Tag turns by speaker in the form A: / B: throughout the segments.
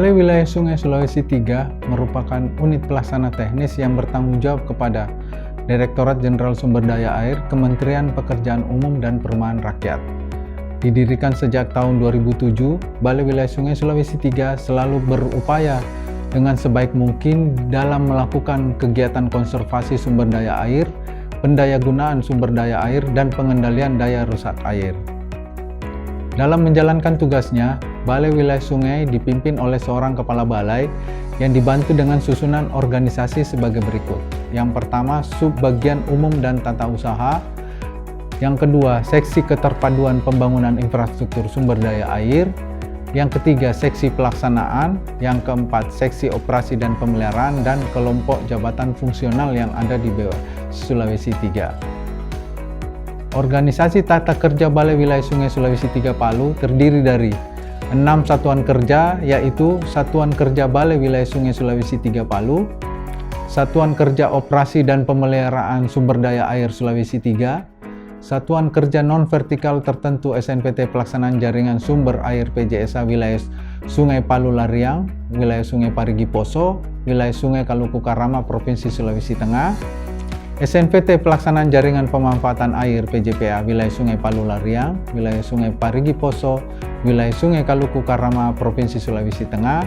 A: Balai Wilayah Sungai Sulawesi III merupakan unit pelaksana teknis yang bertanggung jawab kepada Direktorat Jenderal Sumber Daya Air Kementerian Pekerjaan Umum dan Perumahan Rakyat. Didirikan sejak tahun 2007, Balai Wilayah Sungai Sulawesi III selalu berupaya dengan sebaik mungkin dalam melakukan kegiatan konservasi sumber daya air, pendayagunaan sumber daya air, dan pengendalian daya rusak air. Dalam menjalankan tugasnya, Balai Wilayah Sungai dipimpin oleh seorang kepala balai yang dibantu dengan susunan organisasi sebagai berikut. Yang pertama, Subbagian Umum dan Tata Usaha. Yang kedua, Seksi Keterpaduan Pembangunan Infrastruktur Sumber Daya Air. Yang ketiga, Seksi Pelaksanaan. Yang keempat, Seksi Operasi dan Pemeliharaan, dan kelompok jabatan fungsional yang ada di Sulawesi III. Organisasi tata kerja Balai Wilayah Sungai Sulawesi III Palu terdiri dari 6 satuan kerja, yaitu Satuan Kerja Balai Wilayah Sungai Sulawesi III Palu, Satuan Kerja Operasi dan Pemeliharaan Sumber Daya Air Sulawesi III, Satuan Kerja Non-Vertikal Tertentu SNPT Pelaksanaan Jaringan Sumber Air PJSA Wilayah Sungai Palu Lariang, Wilayah Sungai Parigi Poso, Wilayah Sungai Kaluku Karama Provinsi Sulawesi Tengah, SNPT Pelaksanaan Jaringan Pemanfaatan Air PJPA Wilayah Sungai Palu Lariang, Wilayah Sungai Parigi Poso, Wilayah Sungai Kaluku Karama Provinsi Sulawesi Tengah,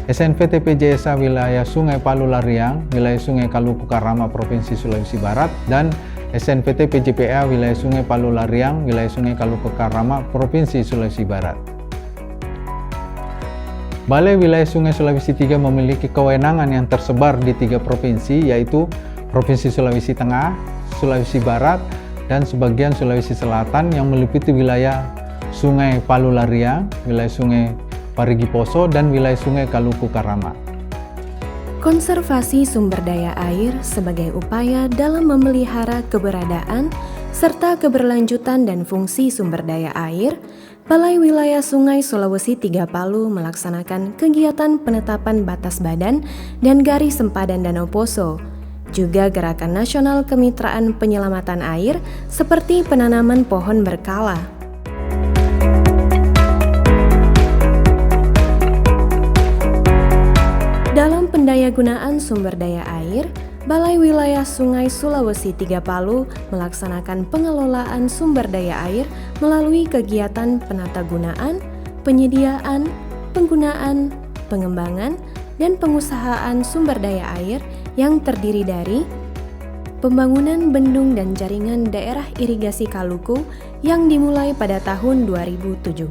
A: SNPT PJSA Wilayah Sungai Palu Lariang, Wilayah Sungai Kaluku Karama Provinsi Sulawesi Barat, dan SNPT PJPA Wilayah Sungai Palu Lariang, Wilayah Sungai Kaluku Karama Provinsi Sulawesi Barat. Balai Wilayah Sungai Sulawesi III memiliki kewenangan yang tersebar di 3 provinsi, yaitu Provinsi Sulawesi Tengah, Sulawesi Barat, dan sebagian Sulawesi Selatan yang meliputi wilayah Sungai Palu Lariang, wilayah Sungai Parigi Poso, dan wilayah Sungai Kaluku Karama.
B: Konservasi sumber daya air sebagai upaya dalam memelihara keberadaan serta keberlanjutan dan fungsi sumber daya air, Balai Wilayah Sungai Sulawesi III Palu melaksanakan kegiatan penetapan batas badan dan garis sempadan Danau Poso, juga gerakan nasional kemitraan penyelamatan air seperti penanaman pohon berkala. Dalam pendayagunaan sumber daya air, Balai Wilayah Sungai Sulawesi III Palu melaksanakan pengelolaan sumber daya air melalui kegiatan penatagunaan, penyediaan, penggunaan, pengembangan, dan pengusahaan sumber daya air yang terdiri dari pembangunan bendung dan jaringan daerah irigasi Kaluku yang dimulai pada tahun 2017.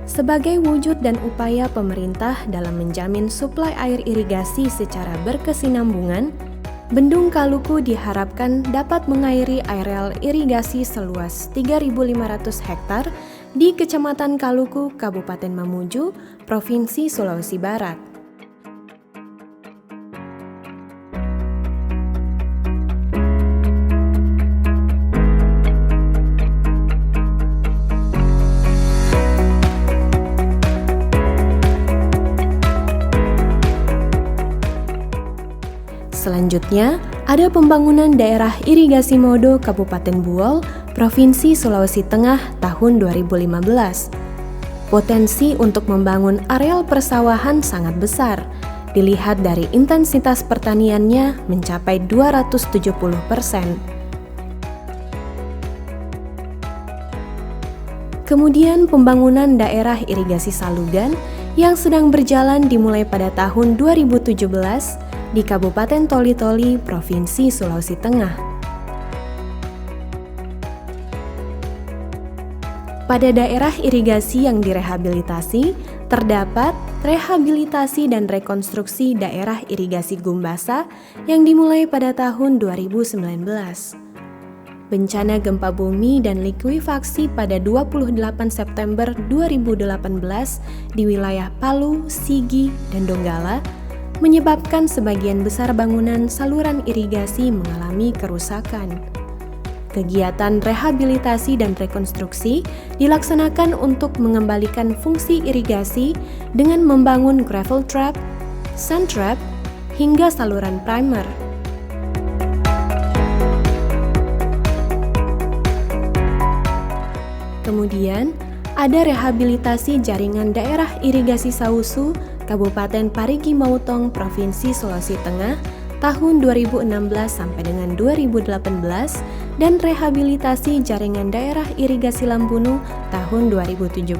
B: Sebagai wujud dan upaya pemerintah dalam menjamin suplai air irigasi secara berkesinambungan, Bendung Kaluku diharapkan dapat mengairi areal irigasi seluas 3.500 hektar di Kecamatan Kaluku, Kabupaten Mamuju, Provinsi Sulawesi Barat. Selanjutnya, ada pembangunan daerah irigasi Modo Kabupaten Buol, Provinsi Sulawesi Tengah tahun 2015. Potensi untuk membangun areal persawahan sangat besar, dilihat dari intensitas pertaniannya mencapai 270%. Kemudian pembangunan daerah irigasi Salugan yang sedang berjalan dimulai pada tahun 2017 di Kabupaten Toli-Toli, Provinsi Sulawesi Tengah. Pada daerah irigasi yang direhabilitasi, terdapat rehabilitasi dan rekonstruksi daerah irigasi Gumbasa yang dimulai pada tahun 2019. Bencana gempa bumi dan likuifaksi pada 28 September 2018 di wilayah Palu, Sigi, dan Donggala menyebabkan sebagian besar bangunan saluran irigasi mengalami kerusakan. Kegiatan rehabilitasi dan rekonstruksi dilaksanakan untuk mengembalikan fungsi irigasi dengan membangun gravel trap, sand trap, hingga saluran primer. Kemudian, ada rehabilitasi jaringan daerah irigasi Sausu, Kabupaten Parigi Motong, Provinsi Sulawesi Tengah, tahun 2016 sampai dengan 2018, dan rehabilitasi jaringan daerah irigasi Lambunu tahun 2017.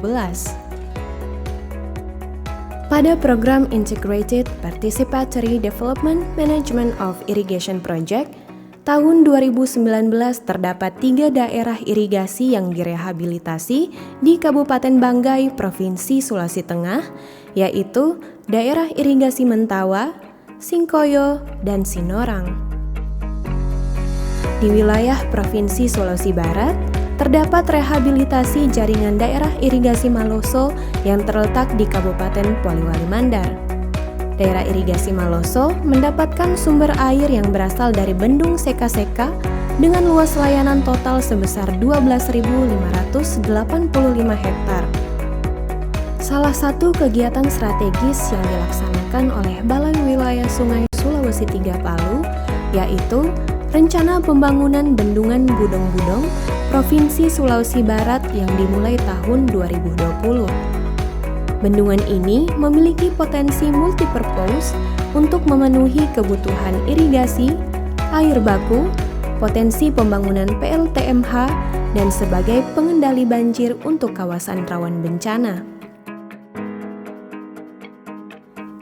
B: Pada program Integrated Participatory Development Management of Irrigation Project, tahun 2019 terdapat 3 daerah irigasi yang direhabilitasi di Kabupaten Banggai, Provinsi Sulawesi Tengah, yaitu daerah irigasi Mentawa, Singkoyo, dan Sinorang. Di wilayah Provinsi Sulawesi Barat, terdapat rehabilitasi jaringan daerah irigasi Maloso yang terletak di Kabupaten Poliwali Mandar. Daerah irigasi Maloso mendapatkan sumber air yang berasal dari Bendung Seka-Seka dengan luas layanan total sebesar 12.585 hektar. Salah satu kegiatan strategis yang dilaksanakan oleh Balai Wilayah Sungai Sulawesi III Palu yaitu Rencana Pembangunan Bendungan Budong-Budong Provinsi Sulawesi Barat yang dimulai tahun 2020. Bendungan ini memiliki potensi multipurpose untuk memenuhi kebutuhan irigasi, air baku, potensi pembangunan PLTMH, dan sebagai pengendali banjir untuk kawasan rawan bencana.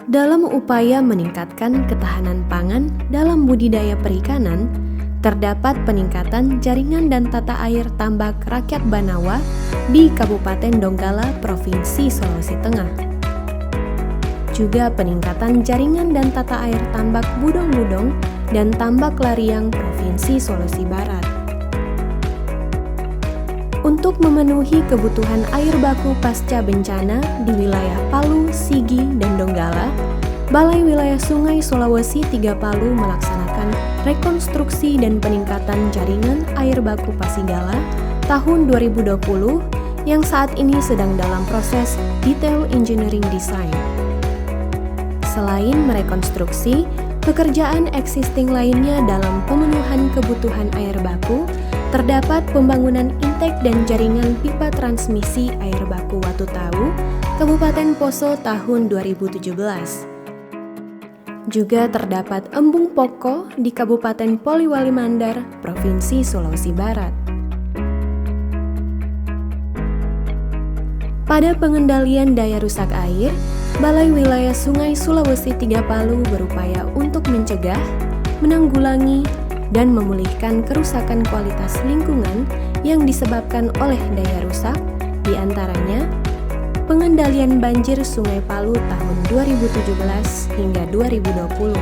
B: Dalam upaya meningkatkan ketahanan pangan dalam budidaya perikanan, terdapat peningkatan jaringan dan tata air tambak rakyat Banawa di Kabupaten Donggala, Provinsi Sulawesi Tengah. Juga peningkatan jaringan dan tata air tambak Budong-Budong dan tambak Lariang, Provinsi Sulawesi Barat. Untuk memenuhi kebutuhan air baku pasca bencana di wilayah Palu, Sigi, dan Donggala, Balai Wilayah Sungai Sulawesi III Palu melaksanakan rekonstruksi dan peningkatan jaringan air baku Pasigala tahun 2020 yang saat ini sedang dalam proses detail engineering design. Selain merekonstruksi, pekerjaan existing lainnya dalam pemenuhan kebutuhan air baku, terdapat pembangunan intake dan jaringan pipa transmisi air baku Watu Tawu, Kabupaten Poso tahun 2017. Juga terdapat embung poko di Kabupaten Poliwali Mandar, Provinsi Sulawesi Barat. Pada pengendalian daya rusak air, Balai Wilayah Sungai Sulawesi III Palu berupaya untuk mencegah, menanggulangi, dan memulihkan kerusakan kualitas lingkungan yang disebabkan oleh daya rusak, diantaranya pengendalian banjir Sungai Palu tahun 2017 hingga 2020.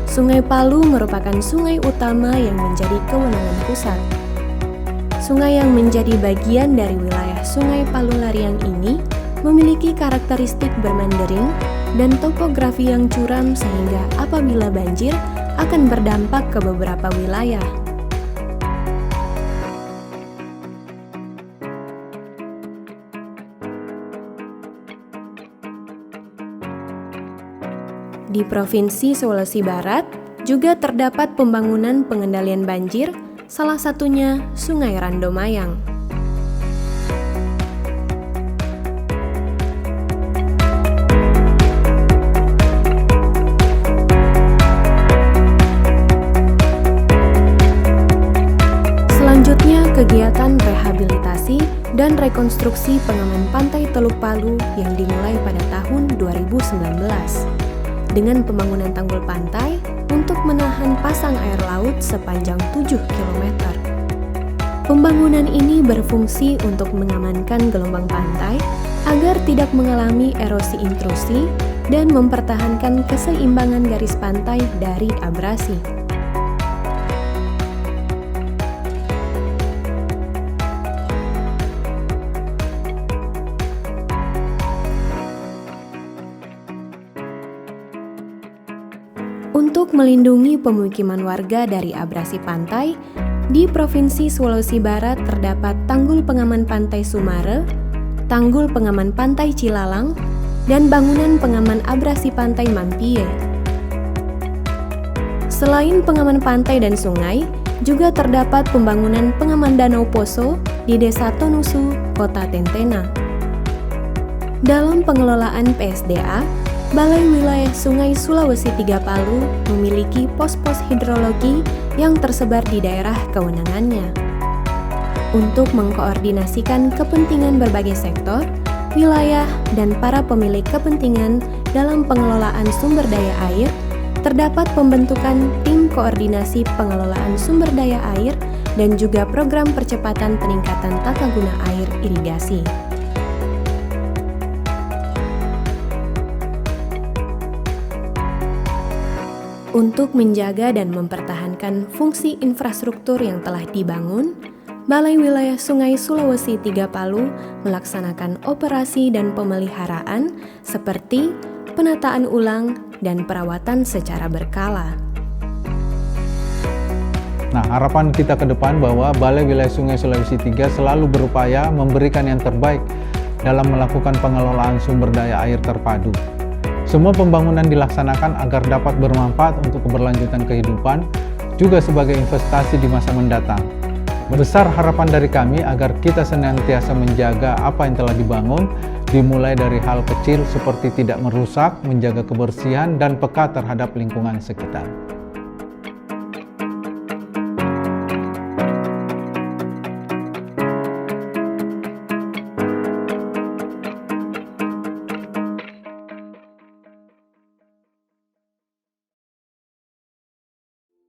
B: Sungai Palu merupakan sungai utama yang menjadi kewenangan pusat. Sungai yang menjadi bagian dari wilayah Sungai Palu Lariang ini memiliki karakteristik bermandering dan topografi yang curam sehingga apabila banjir akan berdampak ke beberapa wilayah. Di Provinsi Sulawesi Barat juga terdapat pembangunan pengendalian banjir, salah satunya Sungai Randomayang. Selanjutnya, kegiatan rehabilitasi dan rekonstruksi pengaman pantai Teluk Palu yang dimulai pada tahun 2019 dengan pembangunan tanggul pantai untuk menahan pasang air laut sepanjang 7 km. Pembangunan ini berfungsi untuk mengamankan gelombang pantai agar tidak mengalami erosi intrusi dan mempertahankan keseimbangan garis pantai dari abrasi. Untuk melindungi pemukiman warga dari abrasi pantai, di Provinsi Sulawesi Barat terdapat Tanggul Pengaman Pantai Sumare, Tanggul Pengaman Pantai Cilalang, dan bangunan pengaman abrasi pantai Mampie. Selain pengaman pantai dan sungai, juga terdapat pembangunan pengaman Danau Poso, di Desa Tonusu, Kota Tentena. Dalam pengelolaan PSDA, Balai Wilayah Sungai Sulawesi III Palu memiliki pos-pos hidrologi yang tersebar di daerah kewenangannya. Untuk mengkoordinasikan kepentingan berbagai sektor, wilayah, dan para pemilik kepentingan dalam pengelolaan sumber daya air, terdapat pembentukan tim koordinasi pengelolaan sumber daya air dan juga program percepatan peningkatan tata guna air irigasi. Untuk menjaga dan mempertahankan fungsi infrastruktur yang telah dibangun, Balai Wilayah Sungai Sulawesi III Palu melaksanakan operasi dan pemeliharaan seperti penataan ulang dan perawatan secara berkala.
A: Nah, harapan kita ke depan bahwa Balai Wilayah Sungai Sulawesi III selalu berupaya memberikan yang terbaik dalam melakukan pengelolaan sumber daya air terpadu. Semua pembangunan dilaksanakan agar dapat bermanfaat untuk keberlanjutan kehidupan, juga sebagai investasi di masa mendatang. Besar harapan dari kami agar kita senantiasa menjaga apa yang telah dibangun, dimulai dari hal kecil seperti tidak merusak, menjaga kebersihan, dan peka terhadap lingkungan sekitar.